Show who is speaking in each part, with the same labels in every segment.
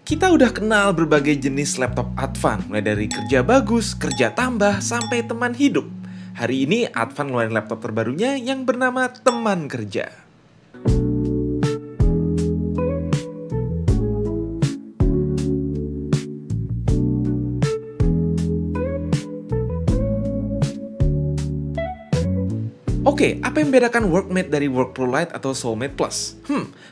Speaker 1: Kita udah kenal berbagai jenis laptop Advan, mulai dari kerja bagus, kerja tambah, sampai teman hidup. Hari ini Advan ngeluarin laptop terbarunya yang bernama Teman Kerja. Oke, apa yang membedakan Workmate dari WorkPro Lite atau Soulmate Plus?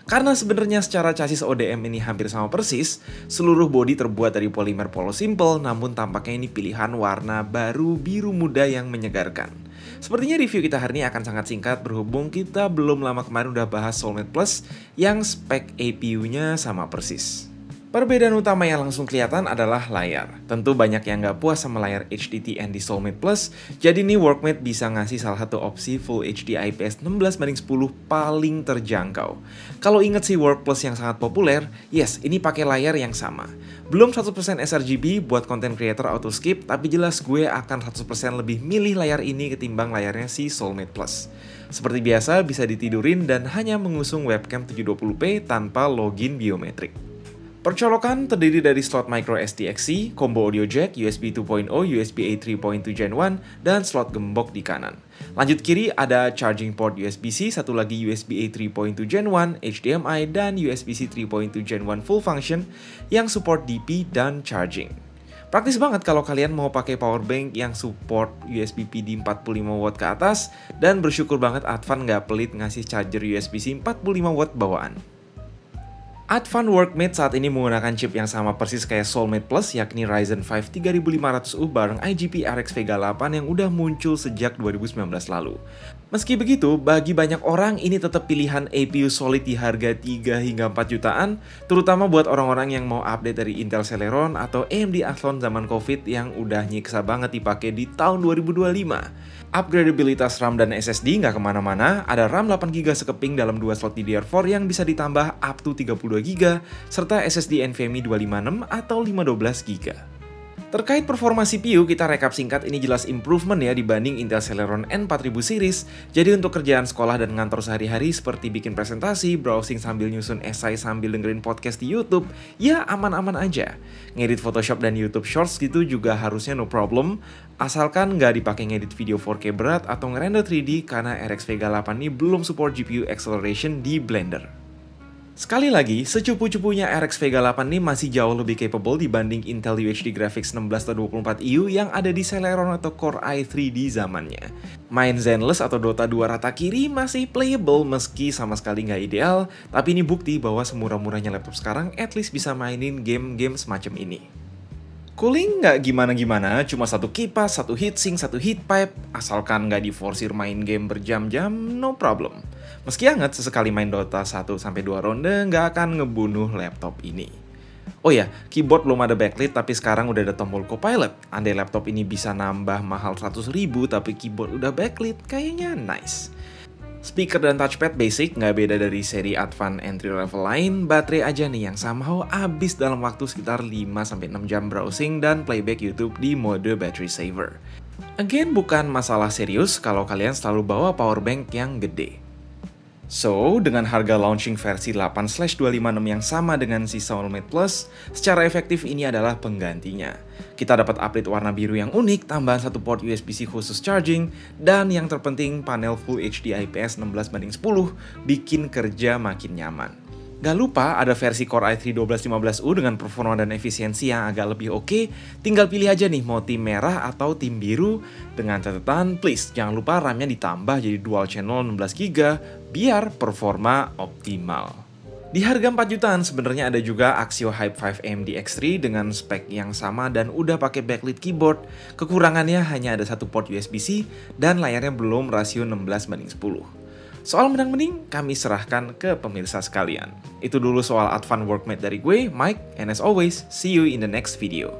Speaker 1: Karena sebenarnya secara chassis ODM ini hampir sama persis, seluruh bodi terbuat dari polimer polos simple, namun tampaknya ini pilihan warna baru biru muda yang menyegarkan. Sepertinya review kita hari ini akan sangat singkat berhubung kita belum lama kemarin udah bahas Soulmate Plus yang spek APU-nya sama persis. Perbedaan utama yang langsung kelihatan adalah layar. Tentu banyak yang nggak puas sama layar HDTN di Soulmate Plus, jadi nih Workmate bisa ngasih salah satu opsi Full HD IPS 16:10 paling terjangkau. Kalau inget si Work Plus yang sangat populer, yes, ini pakai layar yang sama. Belum 100% sRGB buat content creator auto skip, tapi jelas gue akan 100% lebih milih layar ini ketimbang layarnya si Soulmate Plus. Seperti biasa, bisa ditidurin dan hanya mengusung webcam 720p tanpa login biometrik. Percolokan terdiri dari slot micro SDXC, combo audio jack, USB 2.0, USB A 3.2 Gen 1, dan slot gembok di kanan. Lanjut kiri ada charging port USB-C, satu lagi USB A 3.2 Gen 1, HDMI, dan USB-C 3.2 Gen 1 full function yang support DP dan charging. Praktis banget kalau kalian mau pakai powerbank yang support USB PD 45W ke atas, dan bersyukur banget Advan nggak pelit ngasih charger USB-C 45W bawaan. Advan Workmate saat ini menggunakan chip yang sama persis kayak Soulmate Plus, yakni Ryzen 5 3500U bareng IGP RX Vega 8 yang udah muncul sejak 2019 lalu. Meski begitu, bagi banyak orang ini tetap pilihan APU solid di harga 3 hingga 4 jutaan, terutama buat orang-orang yang mau update dari Intel Celeron atau AMD Athlon zaman Covid yang udah nyiksa banget dipakai di tahun 2025. Upgradabilitas RAM dan SSD nggak kemana-mana, ada RAM 8GB sekeping dalam 2 slot DDR4 yang bisa ditambah up to 32GB, serta SSD NVMe 256 atau 512GB. Terkait performa CPU, kita rekap singkat, ini jelas improvement ya dibanding Intel Celeron N4000 series. Jadi untuk kerjaan sekolah dan ngantor sehari-hari seperti bikin presentasi, browsing sambil nyusun esai sambil dengerin podcast di YouTube, ya aman-aman aja. Ngedit Photoshop dan YouTube Shorts gitu juga harusnya no problem, asalkan nggak dipakai ngedit video 4K berat atau ngerender 3D karena RX Vega 8 ini belum support GPU acceleration di Blender. Sekali lagi, secupu-cupunya RX Vega 8 ini masih jauh lebih capable dibanding Intel UHD Graphics 16/24EU yang ada di Celeron atau Core i3 di zamannya. Main Zenless atau Dota 2 rata kiri masih playable meski sama sekali nggak ideal, tapi ini bukti bahwa semurah-murahnya laptop sekarang at least bisa mainin game-game semacam ini. Cooling nggak gimana-gimana, cuma satu kipas, satu heatsink, satu heat pipe, asalkan nggak diforsir main game berjam-jam, no problem. Meski hangat, sesekali main Dota 1-2 ronde nggak akan ngebunuh laptop ini. Oh ya, keyboard belum ada backlit tapi sekarang udah ada tombol Copilot. Andai laptop ini bisa nambah mahal 100.000 tapi keyboard udah backlit, kayaknya nice. Speaker dan touchpad basic, nggak beda dari seri Advan entry level lain. Baterai aja nih yang somehow habis dalam waktu sekitar 5-6 jam browsing dan playback YouTube di mode battery saver. Again, bukan masalah serius kalau kalian selalu bawa powerbank yang gede. So, dengan harga launching versi 8/256 yang sama dengan si Soulmate Plus, secara efektif ini adalah penggantinya. Kita dapat update warna biru yang unik, tambahan satu port USB-C khusus charging, dan yang terpenting panel Full HD IPS 16:10 bikin kerja makin nyaman. Gak lupa ada versi Core i3 1215U dengan performa dan efisiensi yang agak lebih oke. Tinggal pilih aja nih mau tim merah atau tim biru. Dengan catatan, please jangan lupa RAM-nya ditambah jadi dual channel 16GB biar performa optimal. Di harga 4 jutaan sebenarnya ada juga Axio Hype 5 AMD X3 dengan spek yang sama dan udah pakai backlit keyboard. Kekurangannya hanya ada satu port USB-C dan layarnya belum rasio 16:10. Soal menang-mending, kami serahkan ke pemirsa sekalian. Itu dulu soal Advan Workmate dari gue, Mike, and as always, see you in the next video.